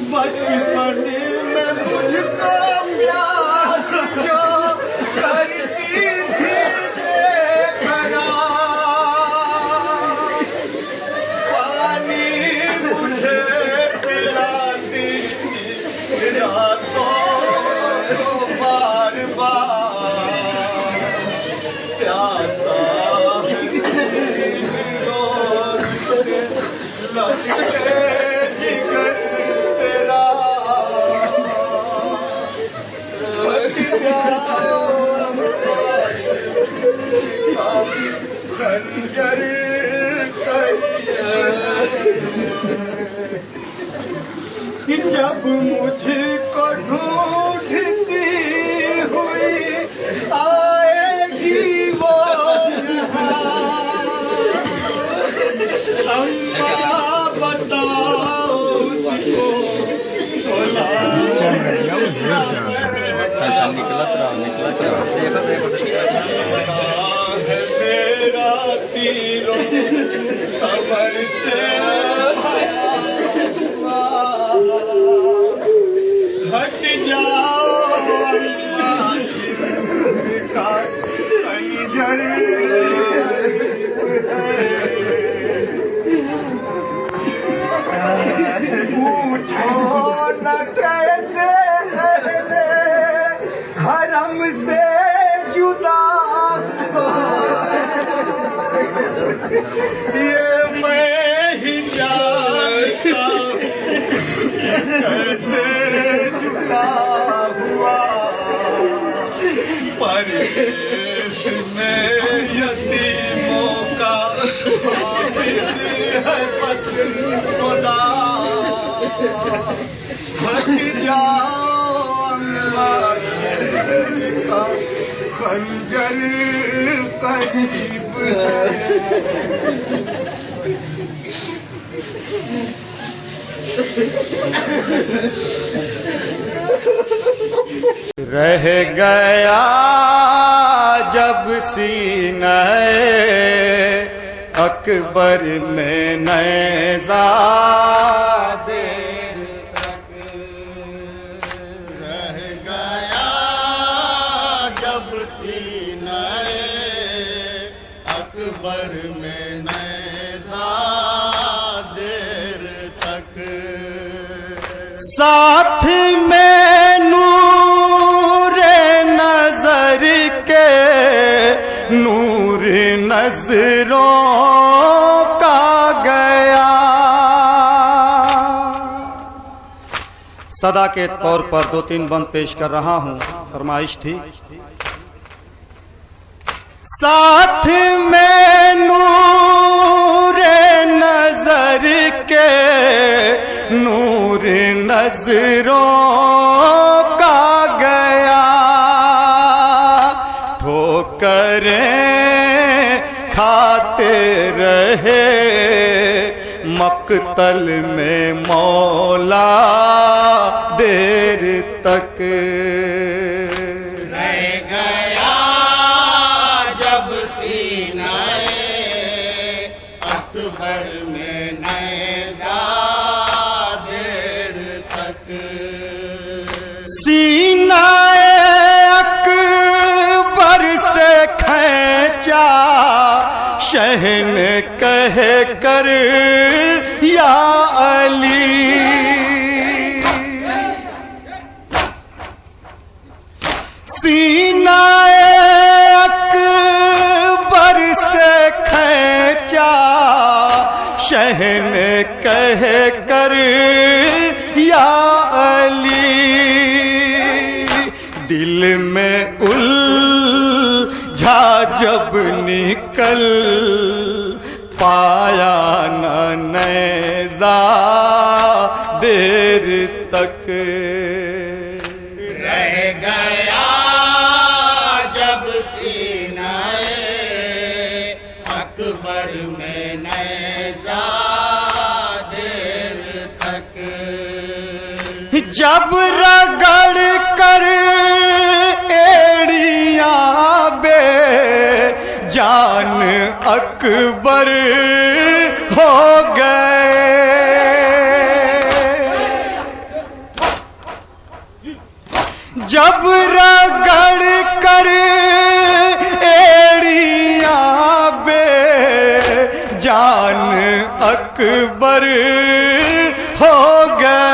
बचपन में मुझको प्यास जो करती थी बेकरार, पानी मुझे पिलाती थी रातों को बार बार, प्यासा लगते जिगर तेरा खंजर जब मुझको ढूंढती हुई आएगी वो अम्मा बताओ उसको मेरा तीरों कमर से हट जाओ अम्मा का खंजर पूछो न कैसे अहले हरम से जुदा ये मैं ही जानता हूँ कैसे जुदा हुआ, परदेश में यतीमों का हाफिज है बस खुदा, हट जाओ अम्मा का खंजर करीब है। रह गया जब सीने अकबर में नैज़ा देर तक, रह गया जब सीने अकबर में नैज़ा देर तक, साथ में नूर नजर के नूर नजरों का गया। सदा के तौर पर 2-3 बंद पेश कर रहा हूं, फरमाइश थी। साथ में नूर नजर के नूर नजरों का गया, ठोकरें खाते रहे मक्तल में मौला देर तक, रह गया जब सीनाए अकबर में नैज़ा देर तक, सीनाए अकबर से खींचा शहन कह कर या अली, सीनाए अकबर कहने कह कर या अली, दिल में उलझा जब निकल पाया न नेज़ा देर तक। रह गया जब सीनाए अकबर में नेज़ा देर तक। जब रगड़ कर एड़ियां बे जान अकबर हो गए, जब रगड़ कर एड़ियां बे जान अकबर हो गए।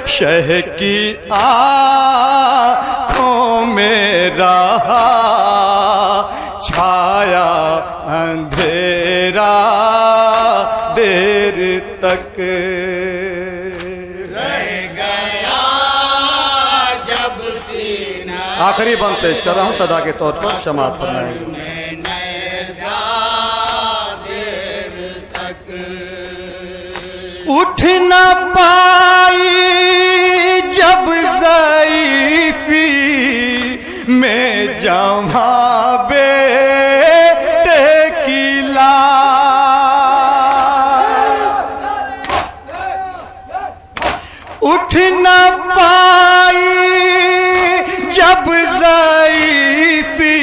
शह की आँखों में रहा छाया अंधेरा देर तक। रह गया जब सीना आखिरी बंद पेश कर रहा हूँ सदा के तौर पर, समाअत फरमाएंगे। में नेज़ा देर तक। उठ न पाई जब ज़ईफ़ी में जवां बेटे की लाश, उठ न पाई जब ज़ईफ़ी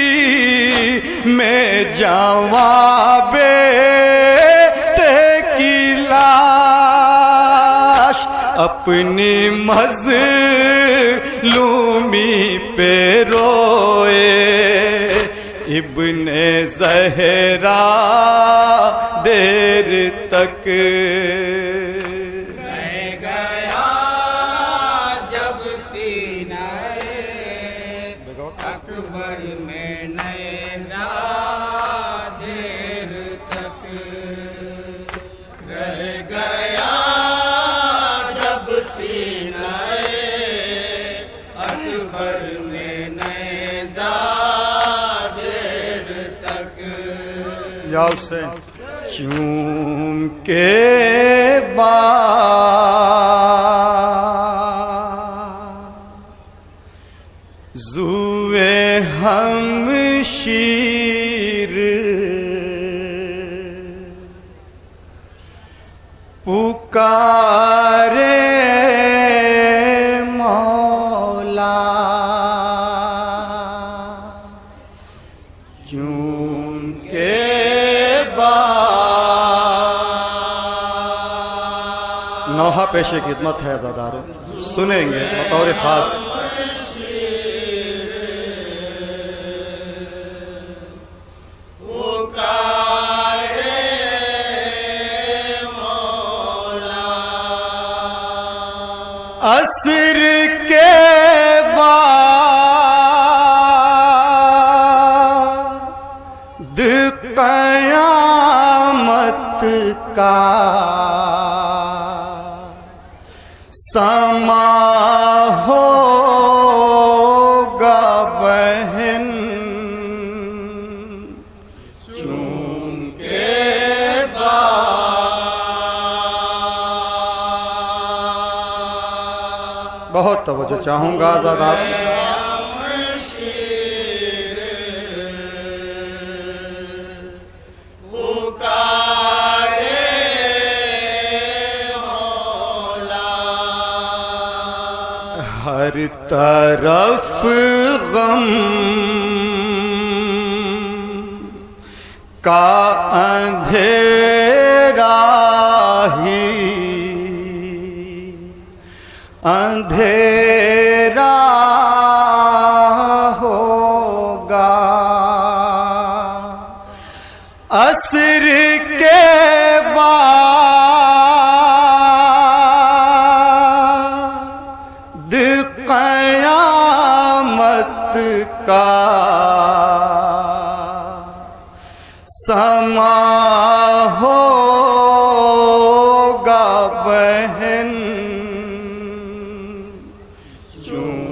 में जवां बेटे की लाश, अपनी मज़लूमी पे रोए इब्ने ज़हरा देर तक। रह गया जब सीनाए अकबर में नेज़ा देर तक। रह गया जब सीनाए अकबर में नेज़ा देर तक। या उसे चूम के जुए हमशीर पुकारे मौला, चूम के नौहा पेशे की खिदमत है ज़ादारो, सुनेंगे बतौर ख़ास। असर के बाद क़यामत का समा होगा बहन, चूम के बहुत तवज्जो चाहूँगा आज़ादात। हर तरफ गम का अंधेरा ही अंधेरा होगा, असर के बाद क़यामत का समा होगा बहन चूं